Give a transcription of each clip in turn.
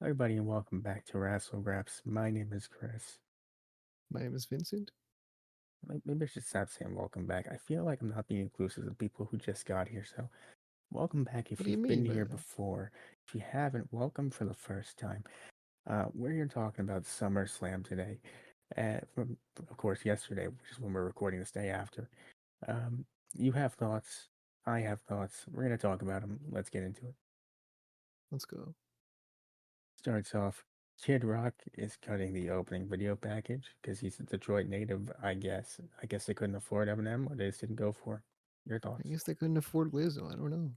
everybody, and welcome back to Wrassle Graps. My name is Chris. My name is Vincent. Maybe I should stop saying welcome back. I feel like I'm not being inclusive to people who just got here. So, welcome back What if do you you've been mean by here that? before. If you haven't, welcome for the first time. We're here talking about SummerSlam today. From, of course, yesterday, which is when we're recording this day after. Um, you have thoughts. I have thoughts. We're going to talk about them. Let's get into it. Let's go. Starts off, Kid Rock is cutting the opening video package because he's a Detroit native, I guess. I guess they couldn't afford Eminem or they just didn't go for it. Your I thoughts? guess they couldn't afford Lizzo. I don't know.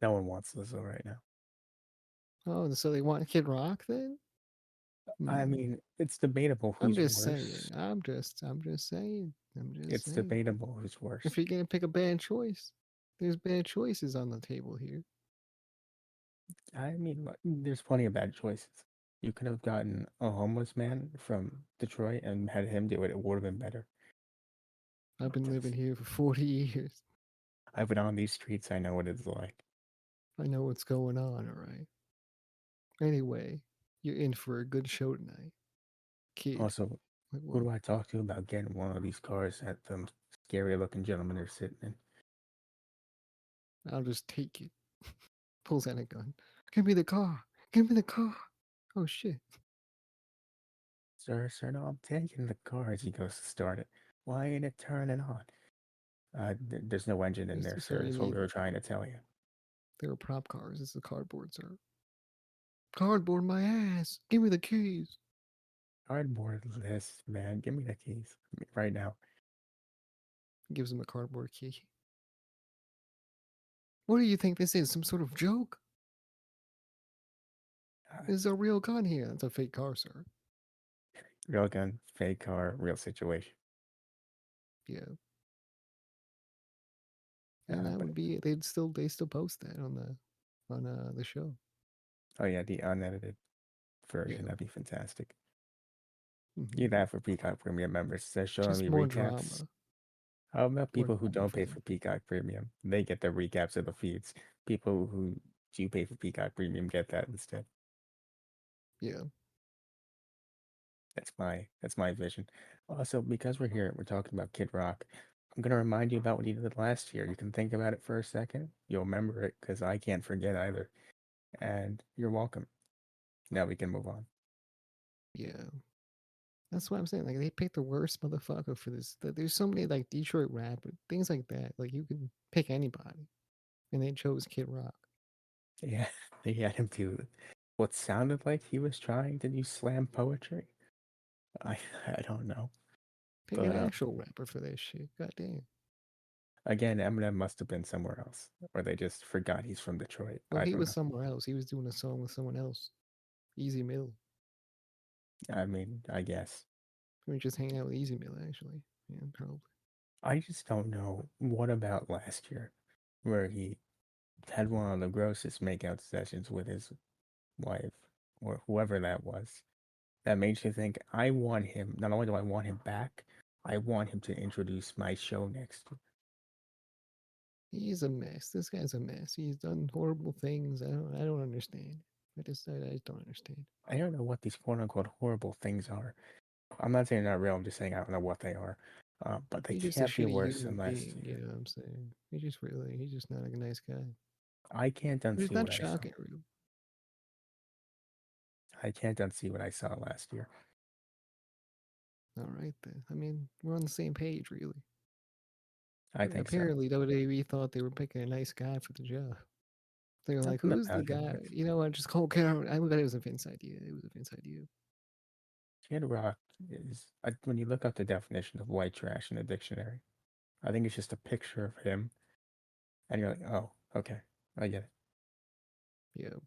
No one wants Lizzo right now. Oh, so they want Kid Rock then? I Hmm. mean, it's debatable I'm who's just saying. worse. I'm just saying. I'm just It's saying. debatable who's worse. If you're gonna pick a bad choice, there's bad choices on the table here. I mean, there's plenty of bad choices. You could have gotten a homeless man from Detroit and had him do it. It would have been better. I've been living Just, here for 40 years. I've been on these streets. I know what it's like. I know what's going on. All right. Anyway, you're in for a good show tonight, kid. Also, Like who what? do I talk to about getting one of these cars that the scary looking gentlemen are sitting in? I'll just take it. Pulls out a gun. Give me the car. Give me the car. Oh shit. Sir, no, I'm taking the car as he goes to start it. Why ain't it turning on? There's no engine in there, sir. Sorry, That's what we were amigo. trying to tell you. They were prop cars. This is cardboard, sir. Cardboard my ass. Give me the keys. Cardboard list, man. Give me the keys right now. Gives him a cardboard key. What do you think this is? Some sort of joke? Uh, This is a real gun here. That's a fake car, sir. Real gun, fake car, real situation. Yeah. And that But would be it. They still post that on the show. oh yeah, the unedited version. Yeah. That'd be fantastic. Hmm. Get that for Peacock Premium members. They're showing Just me more recaps. drama. How about More people who drama don't for pay them. for Peacock Premium? They get the recaps of the feeds. People who do pay for Peacock Premium get that instead. Yeah. That's my vision. Also, because we're here, we're talking about Kid Rock. I'm gonna remind you about what he did last year. You can think about it for a second. You'll remember it because I can't forget either. And you're welcome. Now we can move on. Yeah. That's what I'm saying. Like they picked the worst motherfucker for this. There's so many like Detroit rap things like that. Like you can pick anybody, and they chose Kid Rock. Yeah, they had him do what sounded like he was trying to do slam poetry. I I don't know, Pick an but actual rapper for that shit. God damn. again, Eminem must have been somewhere else, or they just forgot he's from Detroit. Well, I he don't was know. somewhere else. He was doing a song with someone else. Easy Mill. I mean, I guess. We were just hanging out with Easy Mill, actually. Yeah, probably. I just don't know what about last year, where he had one of the grossest makeout sessions with his wife or whoever that was. That made you think, I want him. Not only do I want him back, I want him to introduce my show next year. He's a mess. This guy's a mess. He's done horrible things. I don't understand. I just don't understand. I don't know what these quote unquote horrible things are. I'm not saying they're not real. I'm just saying I don't know what they are. But they He's just a can't be shitty worse than human last being, you year. know what I'm saying? He's just not a nice guy. I can't But it's unsee not what I saw. shocking, really. I can't unsee what I saw last year. All right, then. I mean, we're on the same page, really. I think so. Apparently, WWE thought they were picking a nice guy for the job. They were like, Nothing who's the about him. guy? You know what? Just call Karen. I bet it was a Vince idea. It was a Vince idea. Kid Rock is, when you look up the definition of white trash in the dictionary, I think it's just a picture of him, and you're like, oh, okay, I get it. Yeah.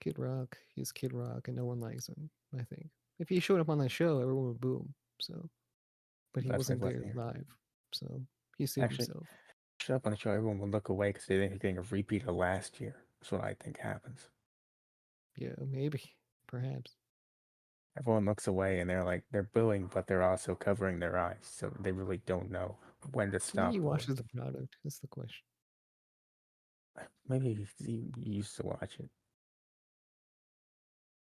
Kid Rock, he's Kid Rock, and no one likes him, I think. If he showed up on the show, everyone would boo him. So, but he That's what wasn't I've left there here. live. So, he saved Actually, himself. shut up on the show. Everyone will look away because they think they're getting a repeat of last year. That's what I think happens. Yeah, maybe. Perhaps. Everyone looks away and they're booing, but they're also covering their eyes, so they really don't know when to Maybe stop he booing. watches the product. That's the question. Maybe he used to watch it.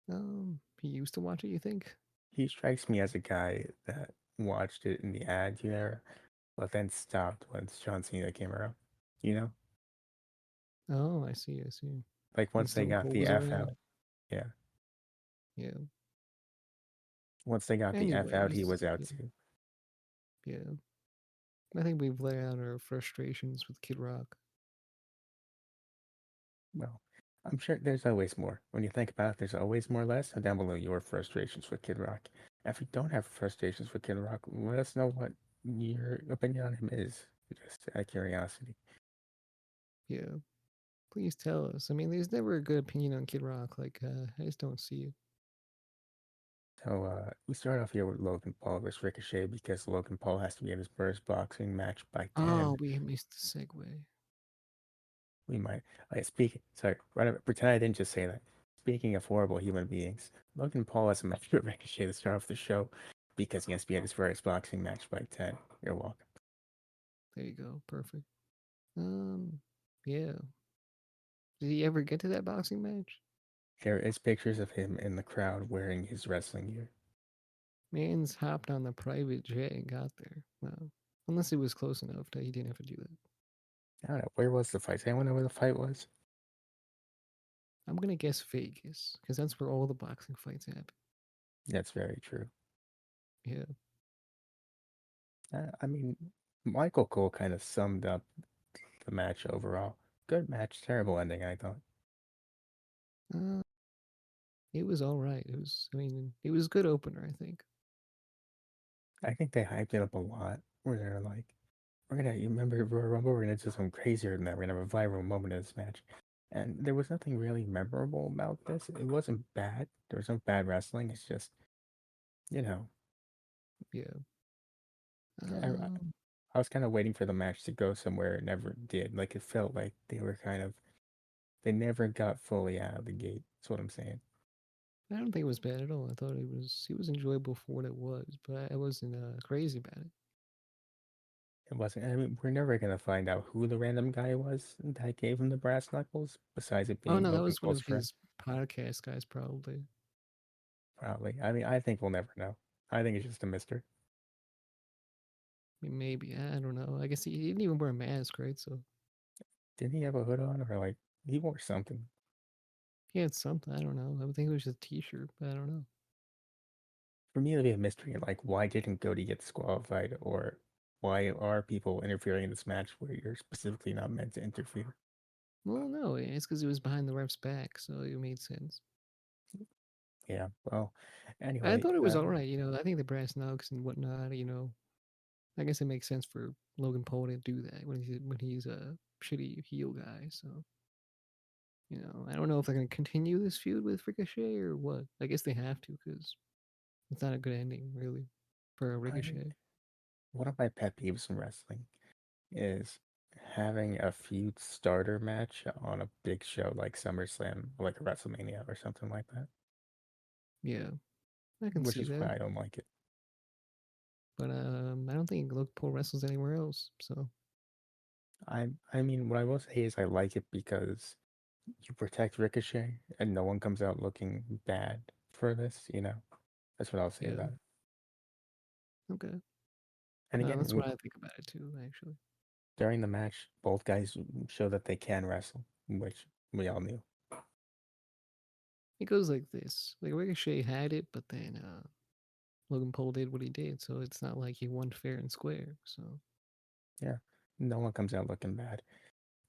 He used to watch it, you think? He strikes me as a guy that watched it in the Attitude Era, but then stopped once John Cena came around. You know, Oh, I see, I see. like When once they Stone got Cold the was F around? out. Yeah, Yeah. once they got the F out, he Anyways, was out yeah, too. yeah. I think we've let out our frustrations with Kid Rock. Well, I'm sure there's always more. When you think about it, there's always more less. And down below your frustrations with Kid Rock. If you don't have frustrations with Kid Rock, let us know what your opinion on him is. Just out of curiosity. Yeah. Please tell us. I mean, there's never a good opinion on Kid Rock. Like, I just don't see it. So we start off here with Logan Paul versus Ricochet because Logan Paul has to be in his first boxing match by 10. Oh, we missed the segue. We might. Speak. Sorry. Right, pretend I didn't just say that. Speaking of horrible human beings, Logan Paul has a match with Ricochet to start off the show because he has to be in his first boxing match by 10. You're welcome. There you go. Perfect. Um, yeah. Did he ever get to that boxing match? There is pictures of him in the crowd wearing his wrestling gear. Man's hopped on the private jet and got there. Wow. Unless it was close enough that he didn't have to do that. I don't know. Where was the fight? Does anyone know where the fight was? I'm gonna guess Vegas, because that's where all the boxing fights happen. That's very true. Yeah. I mean, Michael Cole kind of summed up the match overall. Good match, terrible ending, I thought. Uh, it was all right. It was. I mean, it was a good opener. I think. I think they hyped it up a lot. Where they're like, you remember Royal Rumble? We're gonna do something crazier than that. We're gonna have a viral moment in this match. And there was nothing really memorable about this. It wasn't bad. There was no bad wrestling. It's just, you know, Yeah. I, I Um, I was kind of waiting for the match to go somewhere. It never did. Like, it felt like they never got fully out of the gate. That's what I'm saying. I don't think it was bad at all. I thought it was enjoyable for what it was, but I wasn't crazy about it. It wasn't. I mean, we're never gonna find out who the random guy was that gave him the brass knuckles, besides it Oh being no, that Logan was one Paul's of friend. his podcast guys, probably. Probably. I mean, I think we'll never know. I think it's just a mystery. I mean, maybe I don't know. I guess he didn't even wear a mask, right? So Didn't he have a hood on, or like he wore something? he had something. I don't know. I would think it was just a T-shirt, but I don't know. For me, it'll be a mystery. Like, why didn't Cody get disqualified, or why are people interfering in this match where you're specifically not meant to interfere? Well, no, it's because it was behind the ref's back, so it made sense. Yeah. Well, I anyway, thought it was all right. I think the brass knucks and whatnot. I guess it makes sense for Logan Paul to do that when he's a shitty heel guy. So I don't know if they're gonna continue this feud with Ricochet or what. I guess they have to because it's not a good ending really for I Ricochet. one of my pet peeves in wrestling is having a feud starter match on a big show like SummerSlam, or like a WrestleMania or something like that, Yeah, I can which see is that. why I don't like it. But I don't think Logan Paul wrestles anywhere else. So I mean, what I will say is I like it because you protect Ricochet and no one comes out looking bad for this. That's what I'll say yeah, about it. okay. And No, again, that's what I think about it too. Actually, during the match, both guys show that they can wrestle, which we all knew. it goes like this: like Ricochet had it, but then Logan Paul did what he did, so it's not like he won fair and square. So Yeah, no one comes out looking bad.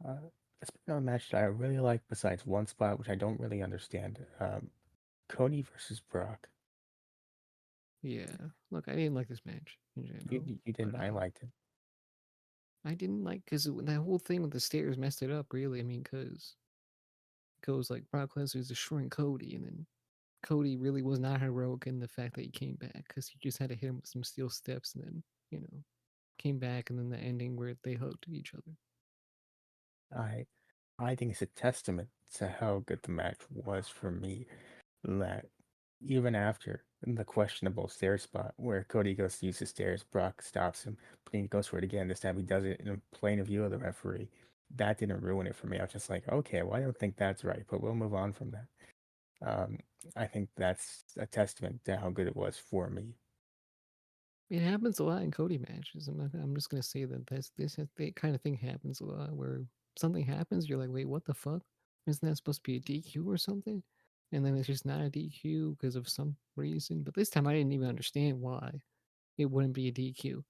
Uh, Speaking of a match that I really like, besides one spot which I don't really understand, Cody versus Brock. yeah, look, I didn't like this match in You general, you but didn't. I liked it. I didn't like because that whole thing with the stairs messed it up. Really, I mean, because it goes like Brock Lesnar's destroying Cody, and then Cody really was not heroic in the fact that he came back because he just had to hit him with some steel steps, and then came back, and then the ending where they hugged each other. I I think it's a testament to how good the match was for me that even after the questionable stair spot where Cody goes to use the stairs, Brock stops him, but then he goes for it again. This time he does it in a plain view of the referee. That didn't ruin it for me. I was just like, okay, well, I don't think that's right, but we'll move on from that. Um, I think that's a testament to how good it was for me. It happens a lot in Cody matches. I'm just gonna say that that kind of thing happens a lot where something happens, you're like, wait, what the fuck? Isn't that supposed to be a DQ or something? And then it's just not a DQ because of some reason. But this time I didn't even understand why it wouldn't be a DQ.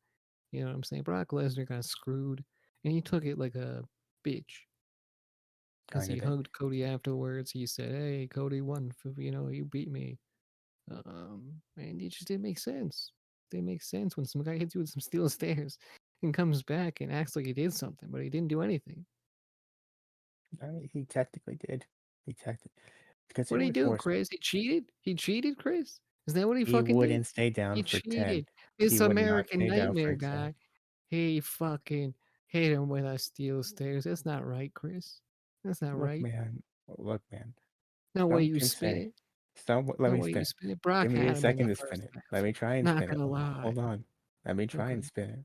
You know what I'm saying? Brock Lesnar got screwed, and he took it like a bitch because Kind he of did. hugged Cody afterwards. He said, "Hey, Cody won. You beat me." And it just didn't make sense. It didn't make sense when some guy hits you with some steel stairs and comes back and acts like he did something, but he didn't do anything. He technically did. He technically, What did considering he we do, forced, Chris? He cheated? He cheated, Chris? Is that what he he fucking did? wouldn't stay down He for 10. cheated. He This would not American stay down Nightmare for 10. guy, he fucking hit him with a steel stairs. That's not right, Chris. That's not Look, right. man. Look, man. No way Some you can spin say, it. let No me way spin you it. spin it. Brock Give me a had him in second the to spin first it. Let half. me try and Not spin it. gonna lie. Hold on. Let me try Okay. and spin it.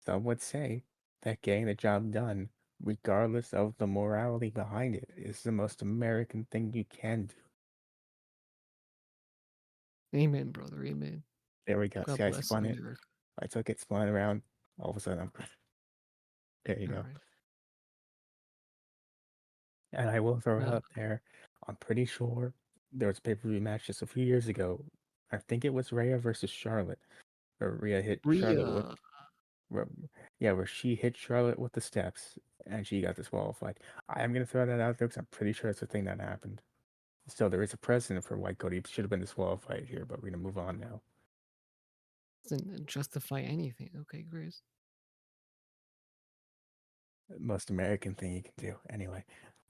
Some would say that getting the job done, regardless of the morality behind it, is the most American thing you can do. Amen, brother. Amen. There we go. See, God I bless spun it. America. I took it, spun it around. All of a sudden, I'm there. You All go. right. And I will throw it Uh, out there. I'm pretty sure there was a pay-per-view match just a few years ago. I think it was Rhea versus Charlotte, where Rhea hit Charlotte with, Rhea. where, yeah, where she hit Charlotte with the steps and she got disqualified. I am gonna throw that out there because I'm pretty sure it's a thing that happened. Still, there is a precedent for why Cody should have been disqualified here, but we're gonna move on now. Doesn't justify anything. Okay, Chris. Most American thing you can do. Anyway,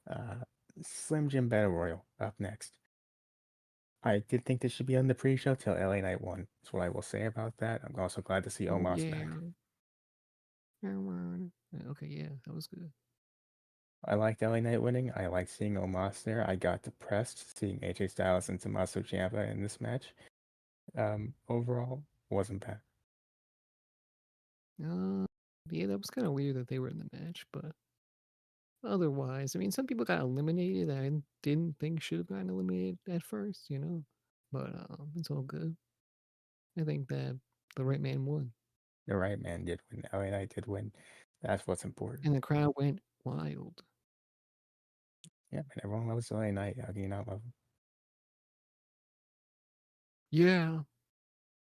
uh, Slim Jim Battle Royal up next. I did think this should be on the pre-show till LA Knight won. That's what I will say about that. I'm also glad to see Oh Omos yeah. back. Okay, yeah, that was good. I liked LA Knight winning. I liked seeing Omos there. I got depressed seeing AJ Styles and Tommaso Ciampa in this match. Overall, wasn't bad. Uh, yeah, that was kind of weird that they were in the match, but otherwise, I mean, some people got eliminated that I didn't think should have gotten eliminated at first, But it's all good. I think that the right man won, The right man did win. LA Knight did win. That's what's important. and the crowd went wild. Yeah, man, everyone loves LA Knight. How can you not love him? Yeah,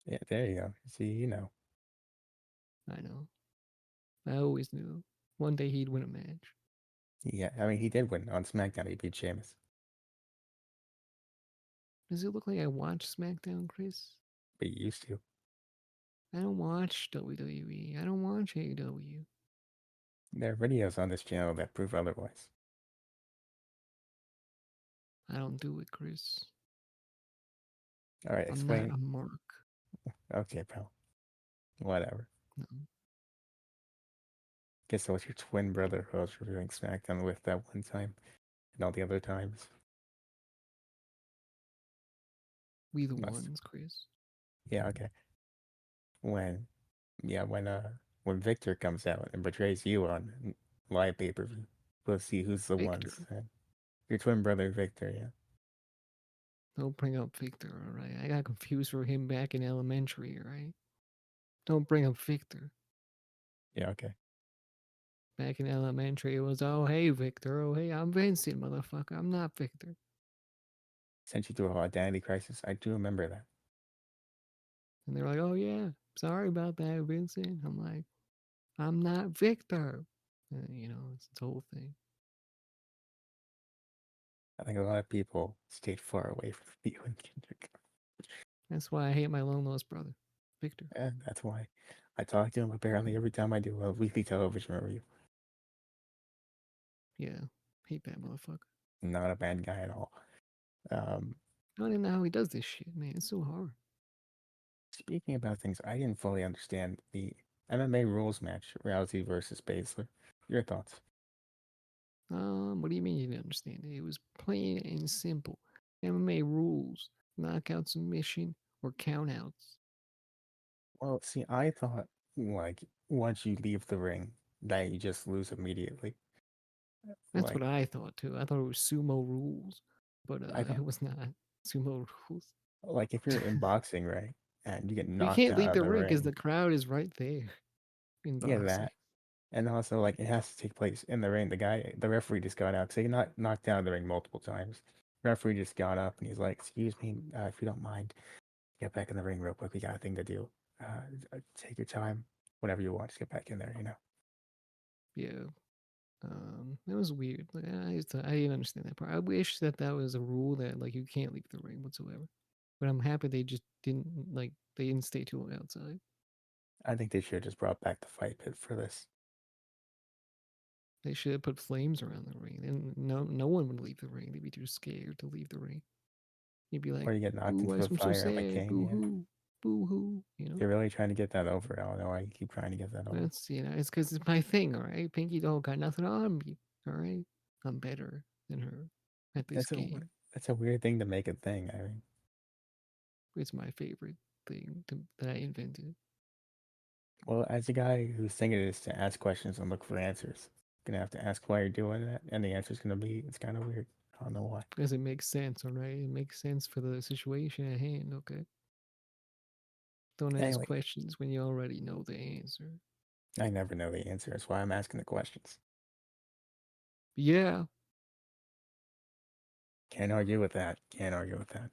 Yeah, there you go. See, I know. I always knew one day he'd win a match. Yeah, I mean, he did win on SmackDown. He beat Sheamus, Does it look like I watch SmackDown, Chris? but he used to. I don't watch WWE. I don't watch AEW. There are videos on this channel that prove otherwise. I don't do it, Chris. All right, I'm not explain. a mark. Okay, pal. Whatever. No, Guess it was your twin brother who I was reviewing SmackDown with that one time and all the other times. we the Must. ones, Chris. Yeah, okay. When, yeah, when Victor comes out and betrays you on live pay-per-view, we'll see who's the Victor. ones. Your twin brother Victor, yeah. Don't bring up Victor, alright? I got confused for him back in elementary, alright? Don't bring up Victor. Yeah, okay. Back in elementary, it was, oh, hey, Victor. Oh, hey, I'm Vincent, motherfucker. I'm not Victor. Sent you through a whole identity crisis. I do remember that. And they're like, oh, yeah, sorry about that, Vincent. I'm like, I'm not Victor. It's the whole thing. I think a lot of people stayed far away from you in kindergarten. That's why I hate my long lost brother, Victor. And that's why I talk to him apparently every time I do a weekly television review. Yeah, hate that motherfucker. Not a bad guy at all. Um, I don't even know how he does this shit, man. It's so hard. Speaking about things I didn't fully understand, the MMA rules match, Rousey versus Baszler. Your thoughts? What do you mean you didn't understand it? It was plain and simple. MMA rules, knockout submission, or countouts. Well, see, I thought like once you leave the ring that you just lose immediately. That's what Like, I thought too. I thought it was sumo rules. but I thought it was not sumo rules. like if you're in boxing, right, and you get You knocked can't out leave of the the ring because ring, the crowd is right there in yeah, boxing. that. And also, like, it has to take place in the ring. The referee just got out. So he not knocked down the ring multiple times. Referee just got up and he's like, "Excuse me, if you don't mind, get back in the ring real quick. We got a thing to do. Take your time, whatever you want. Just get back in there, you know." Yeah, it was weird. Like, I didn't understand that part. I wish that that was a rule that like you can't leave the ring whatsoever. But I'm happy they just didn't like they didn't stay too long outside. I think they should have just brought back the fight pit for this, They should have put flames around the ring. And no one would leave the ring. They'd be too scared to leave the ring. You'd be like, or you get knocked "Ooh, into the I'm so fire like sad. Kane. Boo Yeah, hoo, boo hoo." You know. you're really trying to get that over. I don't know why you keep trying to get that over. That's it's because it's my thing. All right, Pinky Doll got nothing on me. All right, I'm better than her at this That's a game. that's a weird thing to make a thing. I mean, It's my favorite thing that I invented. well, as a guy whose thing it is to ask questions and look for answers, gonna have to ask why you're doing that, and the answer's gonna be it's kind of weird. I don't know why. Because it makes sense, all right? It makes sense for the situation at hand, okay? Don't ask Anyway, questions when you already know the answer. I never know the answer. That's why I'm asking the questions. Yeah, Can't argue with that. Can't argue with that.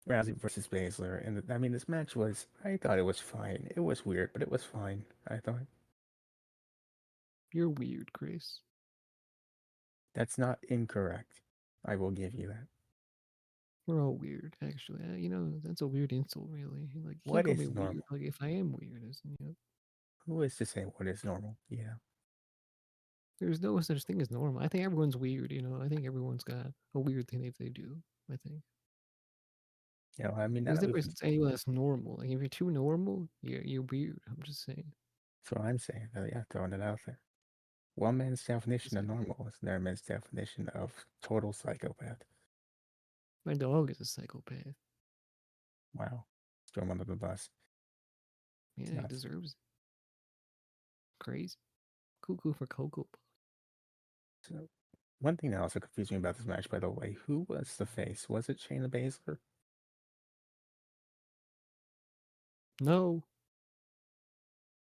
Rousey versus Baszler, and I mean, this match was. I thought it was fine. It was weird, but it was fine. I thought you're weird, Chris. that's not incorrect. I will give you that. We're all weird, actually. That's a weird insult, really. Like, you can't What call me is weird. normal? Like, if I am weird, Who is to say what is normal? there's no such thing as normal. I think everyone's weird. I think everyone's got a weird thing that they do. I think. I mean, none There's of never us. anyone that's normal. Like, if you're too normal, you're weird. I'm just saying. That's what I'm saying. Yeah, throwing it out there. One man's definition of Exactly. normal is another man's definition of total psychopath. My dog is a psychopath. Wow. Throw him under the bus. It's Yeah, he nuts. deserves it. Crazy. Cuckoo for Cocoa. So, one thing that also confused me about this match, by the way, who was the face? Was it Shayna Baszler? No,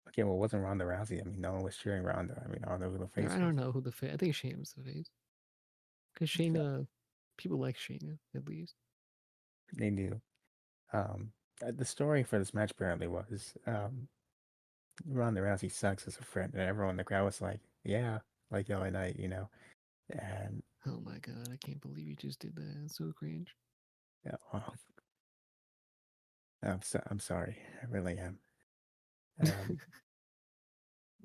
Okay, well, it wasn't Ronda Rousey. I mean, no one was cheering Ronda. I mean, I don't know who the I face was. don't know who the face. I think Shayna's the face. Because So, Shayna, people like Shayna at least. they knew. Um, the story for this match apparently was Ronda Rousey sucks as a friend, and everyone in the crowd was like, "Yeah," like LA Knight. And Oh my god, I can't believe you just did that. It's so cringe. yeah, well, I'm sorry, I really am. Um,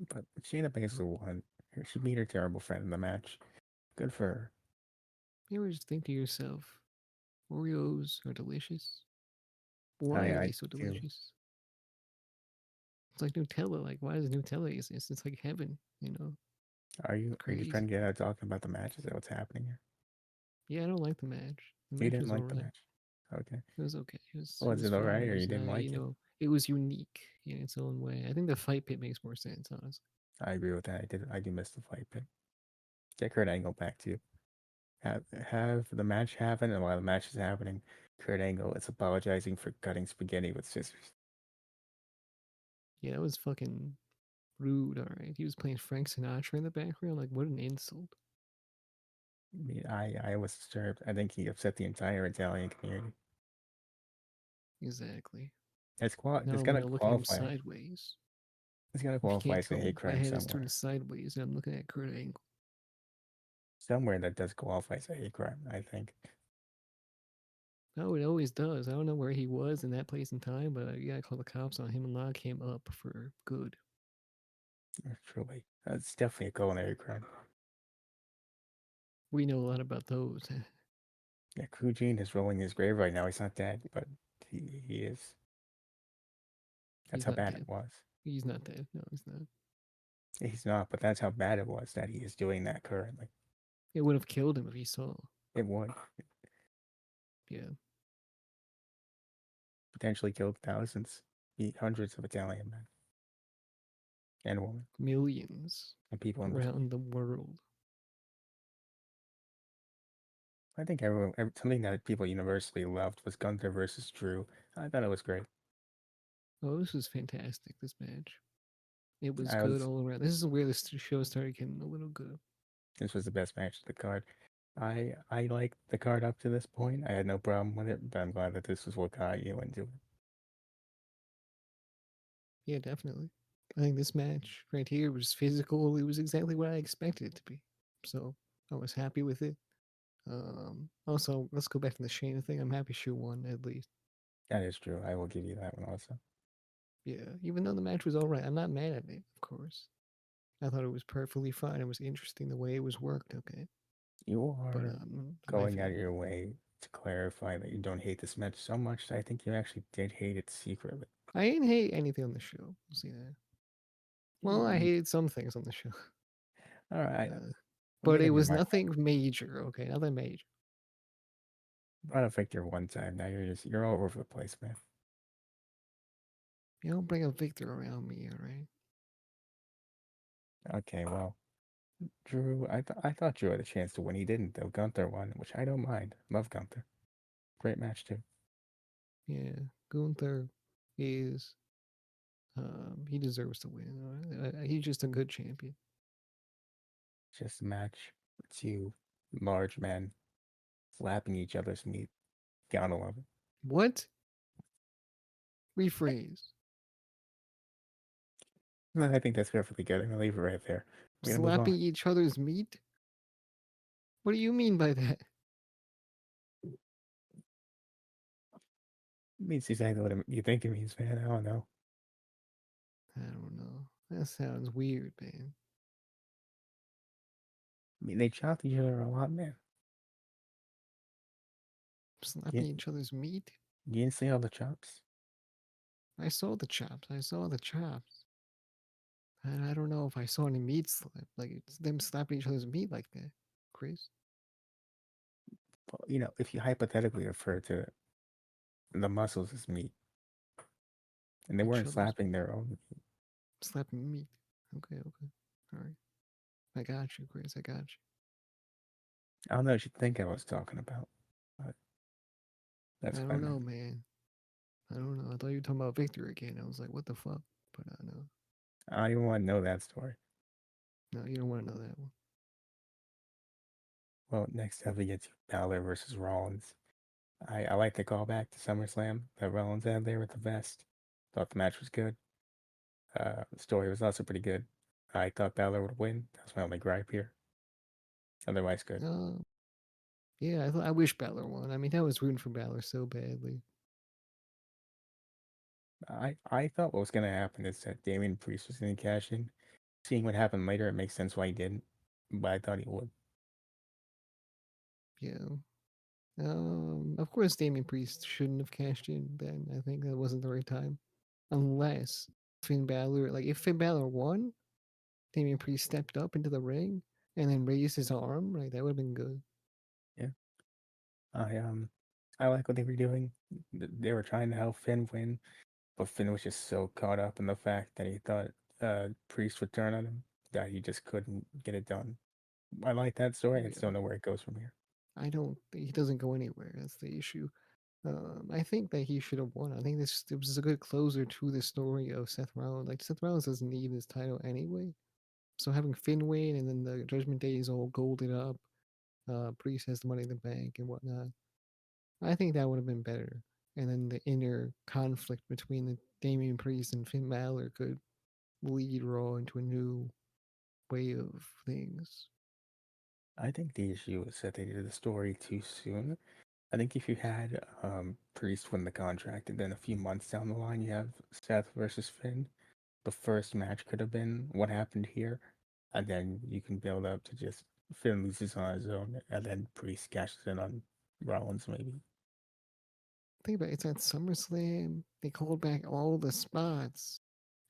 but Shayna Baszler won. She beat her terrible friend in the match. Good for her. You ever just think to yourself, Oreos are delicious? I Why are I they so do. delicious? It's like Nutella. Like, why does Nutella exist? It's like heaven. Are you just trying Crazy. to get out of talking about the match? Is that what's happening here? Yeah, I don't like the match. The You match didn't was like the alright. match. Okay. It was okay. It Was was it fine. alright It or you was didn't like it? it was unique in its own way. I think the fight pit makes more sense, honestly. I agree with that. I do miss the fight pit. Get Kurt Angle back too. Have the match happen, and while the match is happening, Kurt Angle is apologizing for cutting spaghetti with scissors. Yeah, that was fucking rude, alright. He was playing Frank Sinatra in the background. Like, what an insult. I was disturbed. I think he upset the entire Italian community. Exactly. Now It's I'm gotta gonna look at him qualify. sideways. It's gotta If you qualify can't as a tell, hate my crime head is turned somewhere. sideways and I'm looking at Kurt Angle. Somewhere that does qualify as a hate crime. I think. No, it always does. I don't know where he was in that place and time, but you gotta call the cops on him and lock him up for good. Truly, it's definitely a culinary crime. We know a lot about those. Yeah, Kujin is rolling his grave right now. He's not dead, but he is. That's He's how not bad it dead. was. He's not dead. No, he's not. He's not, but that's how bad it was that he is doing that currently. It would have killed him if he saw. It would Yeah, potentially kill thousands, hundreds of Italian men and women millions and people in between. around the world. I think something that people universally loved was Gunther versus Drew. I thought it was great. Oh, this was fantastic. This match. It was I good was all around. This is where the show started getting a little good. This was the best match of the card. I liked the card up to this point. I had no problem with it, but I'm glad that this was what got you into it. Yeah, definitely. I think this match right here was physical. It was exactly what I expected it to be. So I was happy with it. Also, let's go back to the Shayna thing. I'm happy she won at least. That is true. I will give you that one also. Yeah, even though the match was all right, I'm not mad at it. Of course, I thought it was perfectly fine. It was interesting the way it was worked. Okay, You but are not my going out of favorite. your way to clarify that you don't hate this match so much that I think you actually did hate it secretly. I didn't hate anything on the show. We'll see that. Well, I Mm, hated some things on the show, all right, uh, let me but it give you was my nothing major. Okay, nothing major. brought a Victor one time. Now you're all over the place, man. You don't bring a Victor around me, all right? Okay, well, Drew, I thought Drew had a chance to win. He didn't though. Gunther won, which I don't mind. Love Gunther. Great match too. Yeah, Gunther is he deserves to win. He's just a good champion. Just a match. Two large men slapping each other's meat. Gotta love it. What? Rephrase. No, I think that's perfectly good. I'm gonna leave it right there. We're gonna move on. Slapping each other's meat? What do you mean by that? It means exactly what you think it means, man. I don't know. I don't know. That sounds weird, man. I mean, they chopped each other a lot, man. Slapping You, each other's meat? you didn't see all the chops? I saw the chops. I saw the chops. And I don't know if I saw any meat slap. Like, it's them slapping each other's meat like that. Chris? Well, if you hypothetically refer to the muscles as meat, and they Each weren't other's slapping their own meat. slapping meat. Okay, okay. All right. I got you, Chris. I got you. I don't know what you think I was talking about, but I that's what I don't know, meant. man. I don't know. I thought you were talking about Victor again. I was like, what the fuck? But no, I don't even want to know that story. no, you don't want to know that one. Well, next up we get to Balor versus Rollins. I like the callback to SummerSlam that Rollins had there with the vest. Thought the match was good. The story was also pretty good. I thought Balor would win. That's my only gripe here. Otherwise, good. Uh, yeah, I wish Balor won. I mean, I was rooting for Balor so badly. I thought what was going to happen is that Damian Priest was going to cash in. Seeing what happened later, it makes sense why he didn't. But I thought he would. Yeah. Of course, Damian Priest shouldn't have cashed in then. I think that wasn't the right time. Unless Finn Balor, like, if Finn Balor won, Damian Priest stepped up into the ring and then raised his arm, right? That would have been good. Yeah. I um I like what they were doing. They were trying to help Finn win, but Finn was just so caught up in the fact that he thought Priest would turn on him that he just couldn't get it done. I like that story. I just Yeah. don't know where it goes from here. I don't, he doesn't go anywhere. That's the issue. I think that he should have won. I think this it was a good closer to the story of Seth Rollins. Like Seth Rollins doesn't need this title anyway, so having Finn win and then the Judgment Day is all golded up, Priest has the Money in the Bank and whatnot. I think that would have been better. And then the inner conflict between the Damian Priest and Finn Balor could lead Raw into a new way of things. I think the issue is that they did the story too soon. I think if you had Priest win the contract and then a few months down the line you have Seth versus Finn, the first match could have been what happened here, and then you can build up to just Finn loses on his own, and then Priest cashes in on Rollins maybe. Think about it, it's at SummerSlam. They called back all the spots.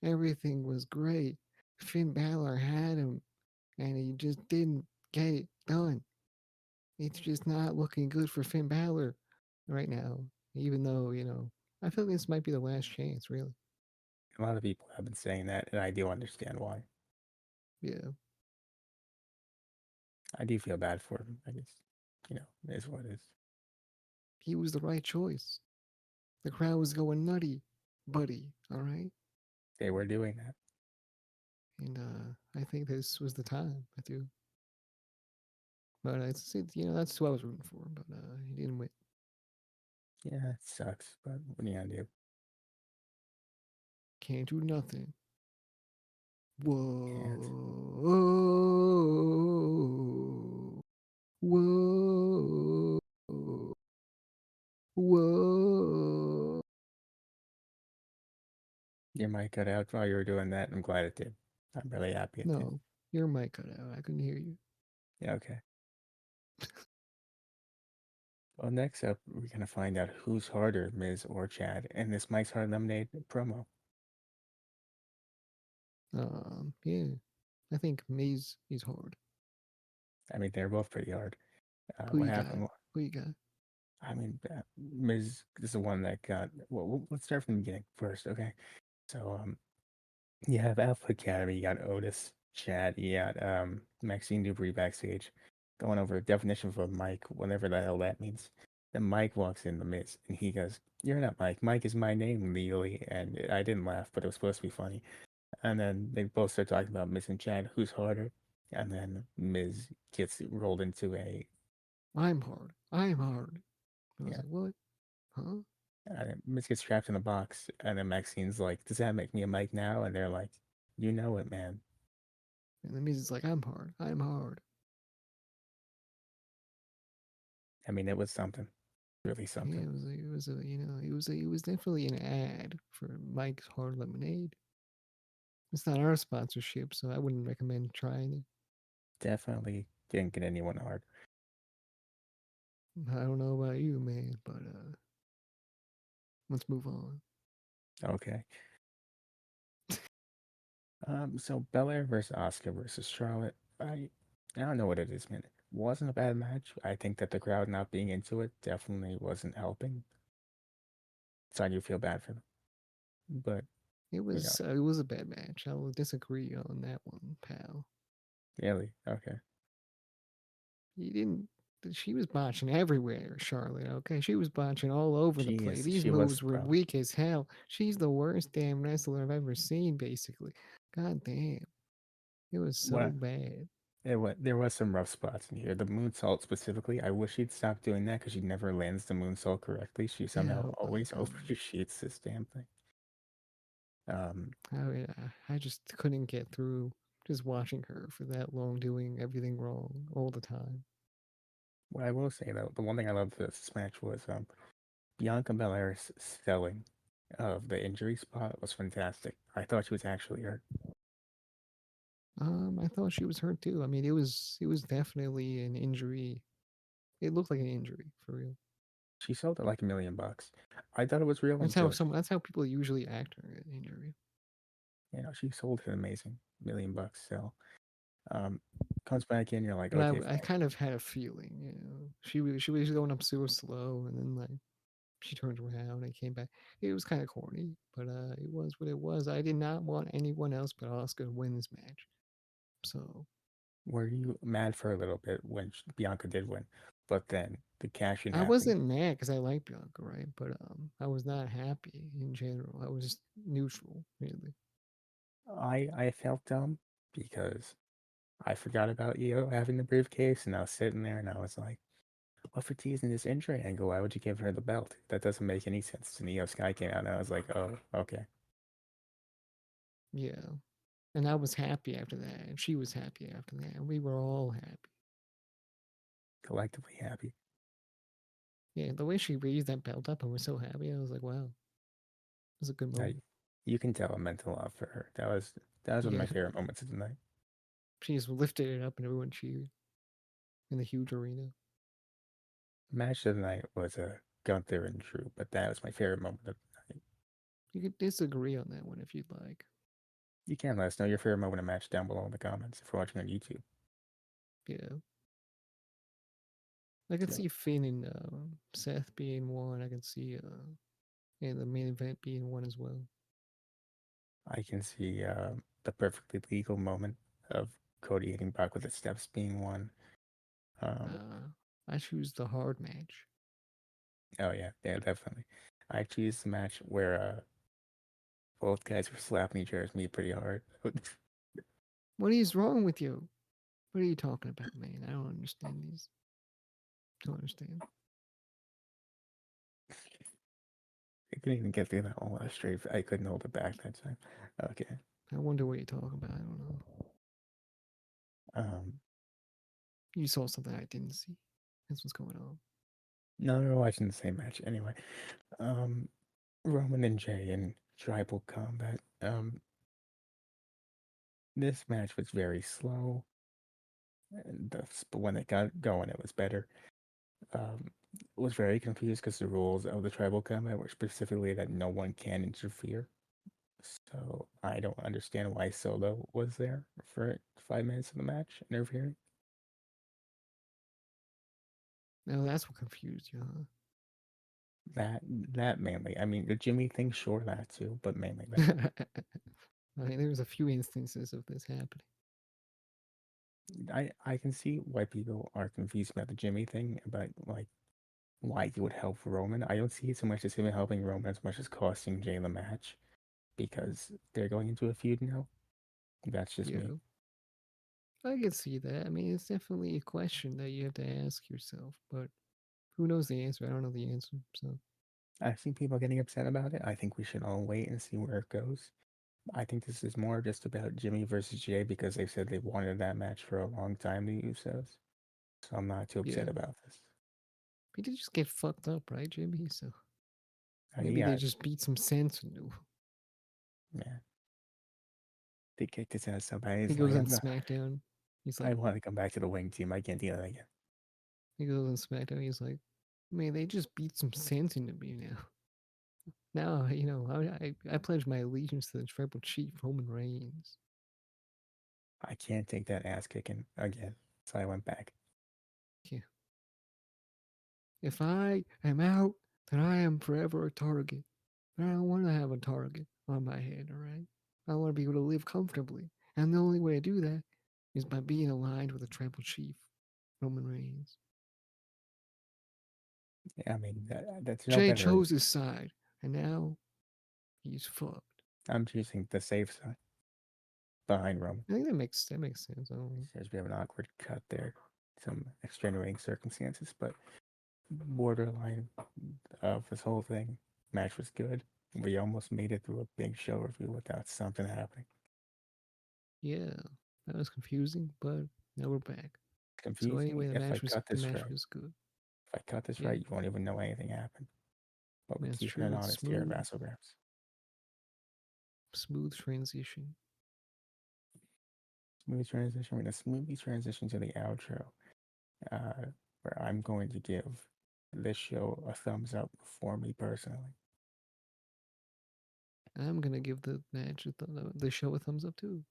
Everything was great. Finn Balor had him, and he just didn't get it done. It's just not looking good for Finn Balor right now. Even though, I feel like this might be the last chance, really. A lot of people have been saying that, and I do understand why. Yeah. I do feel bad for him, I guess. Is what is. He was the right choice. The crowd was going nutty, buddy. All right, They were doing that. and I think this was the time. I do, but that's who I was rooting for. But he didn't win. Yeah, it sucks, but what are you gonna do? Can't do nothing. Can't. Whoa, whoa, whoa. Your mic cut out while you were doing that. I'm glad it did. I'm really happy it did. No, your mic cut out. I couldn't hear you. Yeah, okay. Well, next up, we're gonna find out who's harder, Miz or Chad, in this Mike's Hard Lemonade promo. Yeah, I think Maze is hard. I mean, they're both pretty hard. Who What you got? happened? Who you got? I mean, Miz is the one that got. Well, let's start from the beginning first, okay? So, you have Alpha Academy, you got Otis, Chad, you got Maxine Dubry backstage, going over a definition of a Mike, whatever the hell that means. Then Mike walks in the Miz, and he goes, "You're not Mike. Mike is my name legally." And I didn't laugh, but it was supposed to be funny. And then they both start talking about Miz and Chad, who's harder. And then Miz gets rolled into a I'm hard. I'm hard. I was yeah. like, what? Huh? And then Miz gets trapped in the box, and then Maxine's like, "Does that make me a Mike now?" And they're like, "You know it, man." And the Miz is like, I'm hard. I'm hard. I mean, it was something, really Yeah, something. it was definitely an ad for Mike's Hard Lemonade. It's not our sponsorship, so I wouldn't recommend trying it. Definitely didn't get anyone hard. I don't know about you, man, but let's move on. Okay. So Belair versus Oscar versus Charlotte. I don't know what it is, man. It wasn't a bad match. I think that the crowd not being into it definitely wasn't helping. So I do feel bad for them. But you know, It was a bad match. I will disagree on that one, pal. really, okay. You didn't. She was botching everywhere, Charlotte. Okay, she was botching all over the place. These She was moves the were problem. weak as hell. She's the worst damn wrestler I've ever seen. Basically, god damn, it was so What bad. there was some rough spots in here. The moonsault specifically, I wish she'd stop doing that because she never lands the moonsault correctly. She Yeah, somehow oh my always god. overshoots this damn thing. Um, I just couldn't get through just watching her for that long, doing everything wrong all the time. what I will say though, the one thing I loved this match was Bianca Belair's selling of the injury spot was fantastic. I thought she was actually hurt. I thought she was hurt too. I mean, it was definitely an injury. It looked like an injury for real. She sold it like $1 million. I thought it was real until That's how people usually act on an injury. she sold it amazing $1 million. So um, comes back in, you're like, But okay, I fine. kind of had a feeling, she was going up so slow, and then like she turned around and came back. It was kind of corny, but it was what it was. I did not want anyone else but Oscar to win this match. So Were you mad for a little bit when Bianca did win, but then the cash in I happened? wasn't mad because I like Bianca, right? But I was not happy in general. I was just neutral, really. I felt dumb because I forgot about Io having the briefcase, and I was sitting there and I was like, "What for teasing this injury angle? Why would you give her the belt? That doesn't make any sense." And Io Sky came out, and I was like, "Oh, okay." Yeah, and I was happy after that, and she was happy after that, and we were all happy. Collectively happy. Yeah, the way she raised that belt up, I was so happy. I was like, wow, it was a good I, moment. you can tell I meant a lot for her. That was one of my Yeah, favorite moments of the night. she just lifted it up, and everyone cheered in the huge arena. Match of the night was a Gunther and Drew, but that was my favorite moment of the night. You could disagree on that one if you'd like. You can let us know your favorite moment of match down below in the comments if you're watching on YouTube. Yeah, I could So see Finn and Seth being one. I could see and the main event being one as well. I can see the perfectly legal moment of Cody hitting Brock with the steps being one. Um, Nah, I choose the hard match. Oh yeah, definitely. I choose the match where both guys were slapping each other's meat pretty hard. What is wrong with you? What are you talking about, man? I don't understand these. Don't understand. I couldn't even get through that one with a straight. I couldn't hold it back that time. Okay. I wonder what you're talking about. I don't know. Um, You saw something I didn't see. That's what's going on. no, we were watching the same match anyway. Um, Roman and Jay in tribal combat. This match was very slow. But when it got going, it was better. Um, was very confused because the rules of the tribal combat were specifically that no one can interfere. So I don't understand why Solo was there for 5 minutes of the match interfering. Now that's what confused you, That that mainly. I mean, the Jimmy thing, sure, that too, but mainly that. huh? I mean, there's a few instances of this happening. I can see why people are confused about the Jimmy thing, about like why he would help Roman. I don't see it so much as him helping Roman as much as costing Jay the match because they're going into a feud now. That's just me. Yeah, I can see that. I mean, it's definitely a question that you have to ask yourself, but who knows the answer? I don't know the answer. So, I've seen people getting upset about it. I think we should all wait and see where it goes. I think this is more just about Jimmy versus Jay because they've said they've wanted that match for a long time, the Usos. So I'm not too upset yeah. about this. He did just get fucked up, right, Jimmy? So maybe they Yeah, just beat some sense into. yeah. They kicked his ass so bad. He He's like, goes on SmackDown. He's I like, want to come back to the wing team. I can't do that again. he goes on SmackDown. He's like, man, they just beat some sense into me now. Now, I pledge my allegiance to the Tribal Chief, Roman Reigns. I can't take that ass kicking again. So I went back. Yeah. If I am out, then I am forever a target. But I don't want to have a target on my head, all right? I want to be able to live comfortably. And the only way to do that is by being aligned with the Tribal Chief, Roman Reigns. I mean, that's no Jay better. chose his side, and now he's fucked. I'm choosing the safe side behind Roman. I think that makes sense. I don't know. There's a bit of an awkward cut there. Some extenuating circumstances, but borderline of this whole thing. Match was good. We almost made it through a big show review without something happening. Yeah, that was confusing, but now we're back. So Confusing anyway, if I cut the this match right. was good. If I cut this Yeah, right, you won't even know anything happened. But we're that's keeping it true. It's honest here at Wrassle Graps. smooth transition. Smooth transition. We're going to smoothly transition to the outro, uh, where I'm going to give this show a thumbs up for me personally. I'm gonna give the match the show a thumbs up too.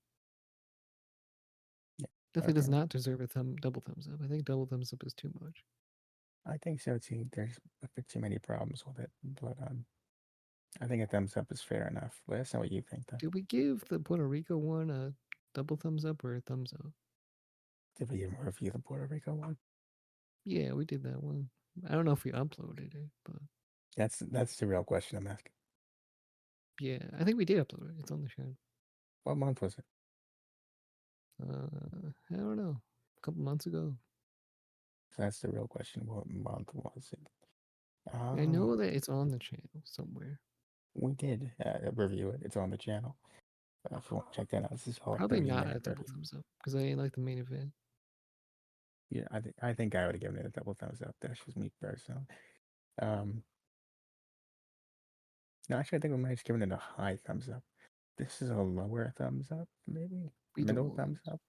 Yeah. Definitely does Okay. not deserve a double thumbs up. I think double thumbs up is too much. I think so too. There's a bit too many problems with it, but I think a thumbs up is fair enough. Let us know what you think, though. Did we give the Puerto Rico one a double thumbs up or a thumbs up? Did we even review the Puerto Rico one? Yeah, we did that one. I don't know if we uploaded it, but That's the real question I'm asking. yeah, I think we did upload it. It's on the channel. What month was it? I don't know. A couple months ago. That's the real question. What month was it? I know Um, that it's on the channel somewhere. we did review it. It's on the channel. If you want to check that out, this is all Probably not 30-minute a double review. thumbs up because I didn't like the main event. Yeah, I think I would have given it a double thumbs up. That's just me personally. Um, no, actually, I think we might have given it a high thumbs up. This is a lower thumbs up, maybe We the middle thumbs ones. up.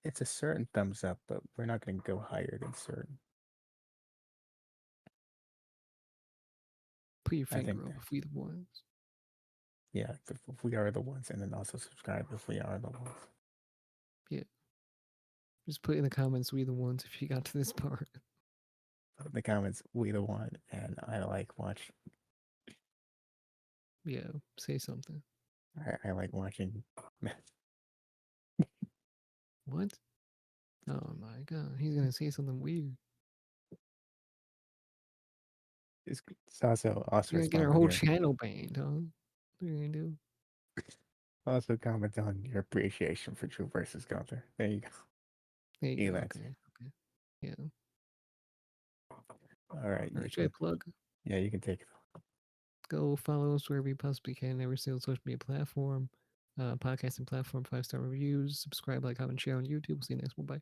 It's a certain thumbs up, but we're not going to go higher than certain. Put your I think finger up that, if we the ones. yeah, if we are the ones, and then also subscribe if we are the ones. Yeah. Just put in the comments we the ones if you got to this part. Put in the comments, we the one, and I like watch. Yeah. Say something. I like watching. What? Oh my god. He's gonna say something weird. It's also You're gonna get respond our on whole your channel banned, huh? What are you gonna do? also comment on your appreciation for True versus Gunther. There you go. There you go. Elance. Okay. Okay. Yeah. All right, All you right. Should I can. plug? Yeah, you can take it. Go follow us wherever you possibly can. Every single social media platform, podcasting platform. 5-star reviews. Subscribe, like, comment, share on YouTube. See you next one. Bye.